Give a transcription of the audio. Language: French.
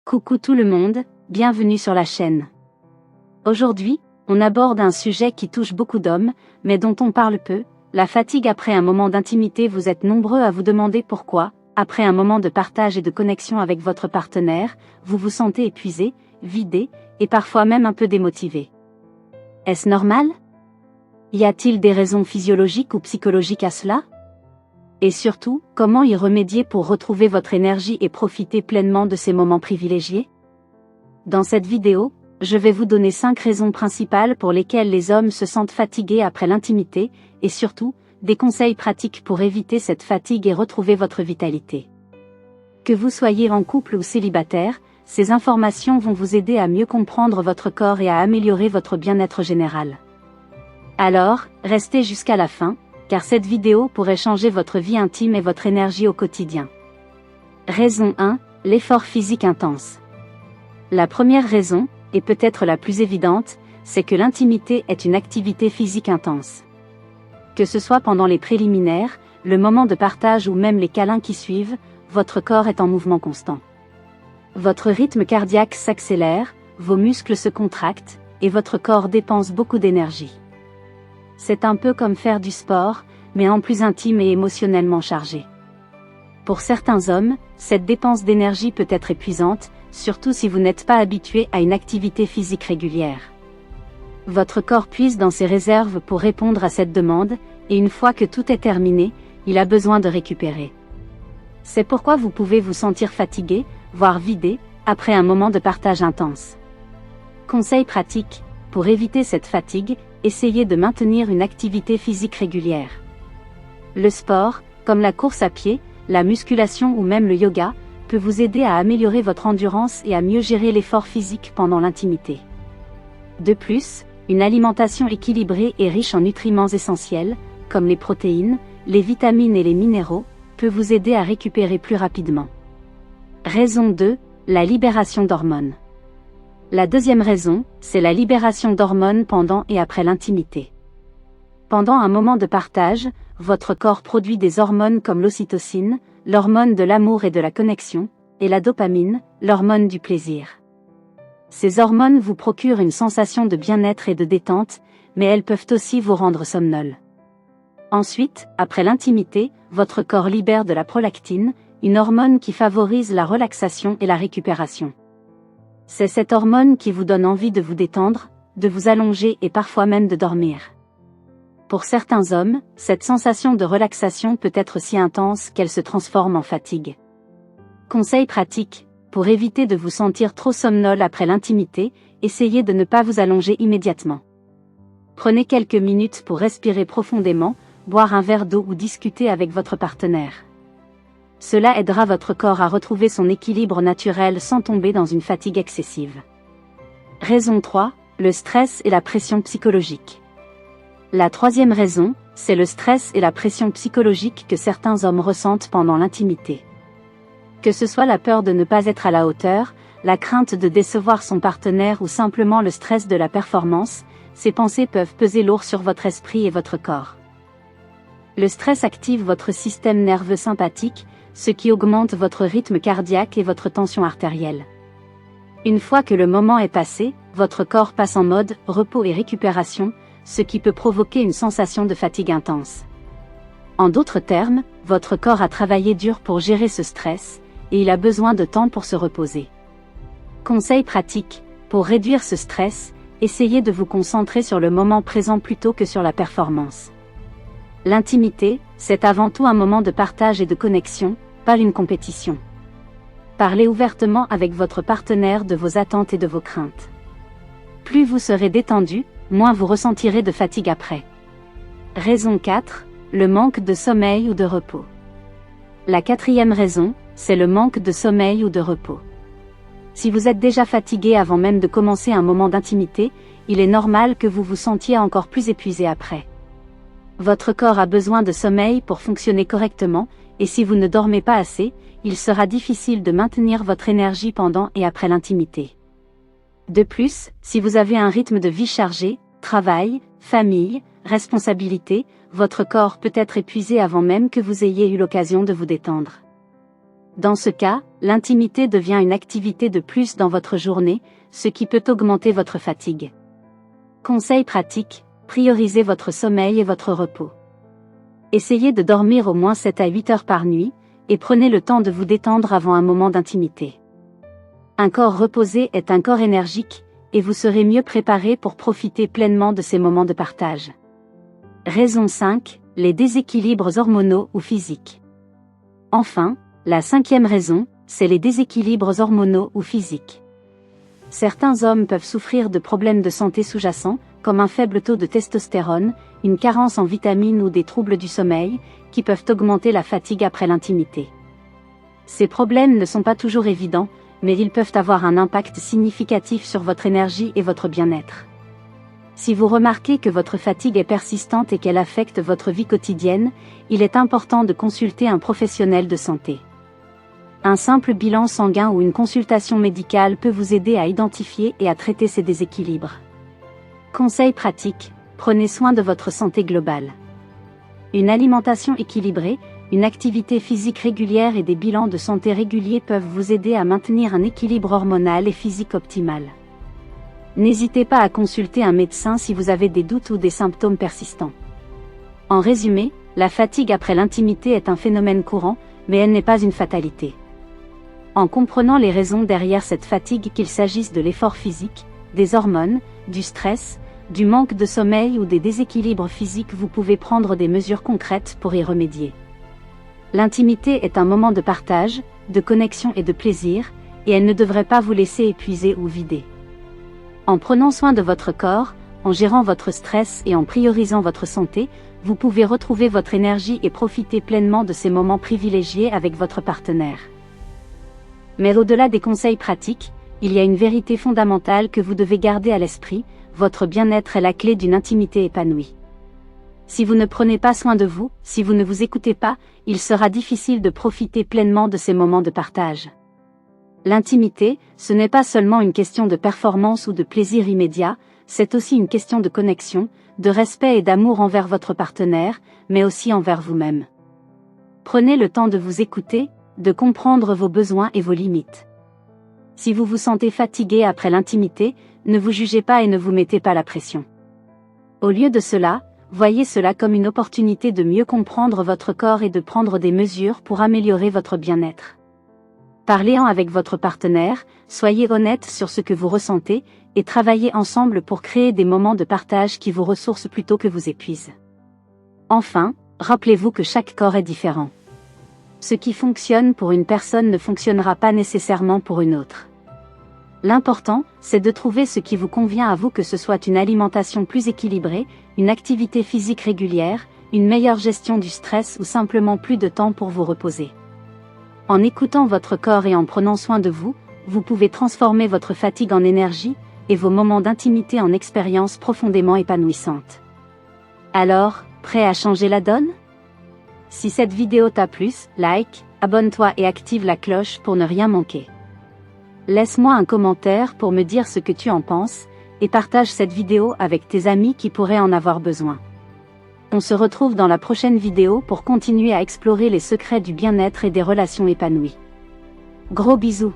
Coucou tout le monde, bienvenue sur la chaîne. Aujourd'hui, on aborde un sujet qui touche beaucoup d'hommes, mais dont on parle peu, la fatigue après un moment d'intimité. Vous êtes nombreux à vous demander pourquoi, après un moment de partage et de connexion avec votre partenaire, vous vous sentez épuisé, vidé, et parfois même un peu démotivé. Est-ce normal? Y a-t-il des raisons physiologiques ou psychologiques à cela? Et surtout, comment y remédier pour retrouver votre énergie et profiter pleinement de ces moments privilégiés? Dans cette vidéo, je vais vous donner 5 raisons principales pour lesquelles les hommes se sentent fatigués après l'intimité, et surtout, des conseils pratiques pour éviter cette fatigue et retrouver votre vitalité. Que vous soyez en couple ou célibataire, ces informations vont vous aider à mieux comprendre votre corps et à améliorer votre bien-être général. Alors, restez jusqu'à la fin, car cette vidéo pourrait changer votre vie intime et votre énergie au quotidien. Raison 1, l'effort physique intense. La première raison, et peut-être la plus évidente, c'est que l'intimité est une activité physique intense. Que ce soit pendant les préliminaires, le moment de partage ou même les câlins qui suivent, votre corps est en mouvement constant. Votre rythme cardiaque s'accélère, vos muscles se contractent, et votre corps dépense beaucoup d'énergie. C'est un peu comme faire du sport, mais en plus intime et émotionnellement chargé. Pour certains hommes, cette dépense d'énergie peut être épuisante, surtout si vous n'êtes pas habitué à une activité physique régulière. Votre corps puise dans ses réserves pour répondre à cette demande, et une fois que tout est terminé, il a besoin de récupérer. C'est pourquoi vous pouvez vous sentir fatigué, voire vidé, après un moment de partage intense. Conseil pratique, pour éviter cette fatigue, essayez de maintenir une activité physique régulière. Le sport, comme la course à pied, la musculation ou même le yoga, peut vous aider à améliorer votre endurance et à mieux gérer l'effort physique pendant l'intimité. De plus, une alimentation équilibrée et riche en nutriments essentiels, comme les protéines, les vitamines et les minéraux, peut vous aider à récupérer plus rapidement. Raison 2, la libération d'hormones. La deuxième raison, c'est la libération d'hormones pendant et après l'intimité. Pendant un moment de partage, votre corps produit des hormones comme l'ocytocine, l'hormone de l'amour et de la connexion, et la dopamine, l'hormone du plaisir. Ces hormones vous procurent une sensation de bien-être et de détente, mais elles peuvent aussi vous rendre somnolent. Ensuite, après l'intimité, votre corps libère de la prolactine, une hormone qui favorise la relaxation et la récupération. C'est cette hormone qui vous donne envie de vous détendre, de vous allonger et parfois même de dormir. Pour certains hommes, cette sensation de relaxation peut être si intense qu'elle se transforme en fatigue. Conseil pratique, pour éviter de vous sentir trop somnolent après l'intimité, essayez de ne pas vous allonger immédiatement. Prenez quelques minutes pour respirer profondément, boire un verre d'eau ou discuter avec votre partenaire. Cela aidera votre corps à retrouver son équilibre naturel sans tomber dans une fatigue excessive. Raison 3, le stress et la pression psychologique. La troisième raison, c'est le stress et la pression psychologique que certains hommes ressentent pendant l'intimité. Que ce soit la peur de ne pas être à la hauteur, la crainte de décevoir son partenaire ou simplement le stress de la performance, ces pensées peuvent peser lourd sur votre esprit et votre corps. Le stress active votre système nerveux sympathique, ce qui augmente votre rythme cardiaque et votre tension artérielle. Une fois que le moment est passé, votre corps passe en mode repos et récupération, ce qui peut provoquer une sensation de fatigue intense. En d'autres termes, votre corps a travaillé dur pour gérer ce stress, et il a besoin de temps pour se reposer. Conseil pratique, pour réduire ce stress, essayez de vous concentrer sur le moment présent plutôt que sur la performance. L'intimité, c'est avant tout un moment de partage et de connexion, pas une compétition. Parlez ouvertement avec votre partenaire de vos attentes et de vos craintes. Plus vous serez détendu, moins vous ressentirez de fatigue après. Raison 4, le manque de sommeil ou de repos. La quatrième raison, c'est le manque de sommeil ou de repos. Si vous êtes déjà fatigué avant même de commencer un moment d'intimité, il est normal que vous vous sentiez encore plus épuisé après. Votre corps a besoin de sommeil pour fonctionner correctement, et si vous ne dormez pas assez, il sera difficile de maintenir votre énergie pendant et après l'intimité. De plus, si vous avez un rythme de vie chargé, travail, famille, responsabilité, votre corps peut être épuisé avant même que vous ayez eu l'occasion de vous détendre. Dans ce cas, l'intimité devient une activité de plus dans votre journée, ce qui peut augmenter votre fatigue. Conseil pratique, priorisez votre sommeil et votre repos. Essayez de dormir au moins 7 à 8 heures par nuit, et prenez le temps de vous détendre avant un moment d'intimité. Un corps reposé est un corps énergique, et vous serez mieux préparé pour profiter pleinement de ces moments de partage. Raison 5, les déséquilibres hormonaux ou physiques. Enfin, la 5e raison, c'est les déséquilibres hormonaux ou physiques. Certains hommes peuvent souffrir de problèmes de santé sous-jacents, comme un faible taux de testostérone, une carence en vitamines ou des troubles du sommeil, qui peuvent augmenter la fatigue après l'intimité. Ces problèmes ne sont pas toujours évidents, mais ils peuvent avoir un impact significatif sur votre énergie et votre bien-être. Si vous remarquez que votre fatigue est persistante et qu'elle affecte votre vie quotidienne, il est important de consulter un professionnel de santé. Un simple bilan sanguin ou une consultation médicale peut vous aider à identifier et à traiter ces déséquilibres. Conseil pratique, prenez soin de votre santé globale. Une alimentation équilibrée, une activité physique régulière et des bilans de santé réguliers peuvent vous aider à maintenir un équilibre hormonal et physique optimal. N'hésitez pas à consulter un médecin si vous avez des doutes ou des symptômes persistants. En résumé, la fatigue après l'intimité est un phénomène courant, mais elle n'est pas une fatalité. En comprenant les raisons derrière cette fatigue, qu'il s'agisse de l'effort physique, des hormones, du stress, du manque de sommeil ou des déséquilibres physiques, vous pouvez prendre des mesures concrètes pour y remédier. L'intimité est un moment de partage, de connexion et de plaisir, et elle ne devrait pas vous laisser épuiser ou vider. En prenant soin de votre corps, en gérant votre stress et en priorisant votre santé, vous pouvez retrouver votre énergie et profiter pleinement de ces moments privilégiés avec votre partenaire. Mais au-delà des conseils pratiques, il y a une vérité fondamentale que vous devez garder à l'esprit, votre bien-être est la clé d'une intimité épanouie. Si vous ne prenez pas soin de vous, si vous ne vous écoutez pas, il sera difficile de profiter pleinement de ces moments de partage. L'intimité, ce n'est pas seulement une question de performance ou de plaisir immédiat, c'est aussi une question de connexion, de respect et d'amour envers votre partenaire, mais aussi envers vous-même. Prenez le temps de vous écouter, de comprendre vos besoins et vos limites. Si vous vous sentez fatigué après l'intimité, ne vous jugez pas et ne vous mettez pas la pression. Au lieu de cela, voyez cela comme une opportunité de mieux comprendre votre corps et de prendre des mesures pour améliorer votre bien-être. Parlez-en avec votre partenaire, soyez honnête sur ce que vous ressentez, et travaillez ensemble pour créer des moments de partage qui vous ressourcent plutôt que vous épuisent. Enfin, rappelez-vous que chaque corps est différent. Ce qui fonctionne pour une personne ne fonctionnera pas nécessairement pour une autre. L'important, c'est de trouver ce qui vous convient à vous, que ce soit une alimentation plus équilibrée, une activité physique régulière, une meilleure gestion du stress ou simplement plus de temps pour vous reposer. En écoutant votre corps et en prenant soin de vous, vous pouvez transformer votre fatigue en énergie, et vos moments d'intimité en expériences profondément épanouissantes. Alors, prêt à changer la donne ? Si cette vidéo t'a plu, like, abonne-toi et active la cloche pour ne rien manquer. Laisse-moi un commentaire pour me dire ce que tu en penses, et partage cette vidéo avec tes amis qui pourraient en avoir besoin. On se retrouve dans la prochaine vidéo pour continuer à explorer les secrets du bien-être et des relations épanouies. Gros bisous.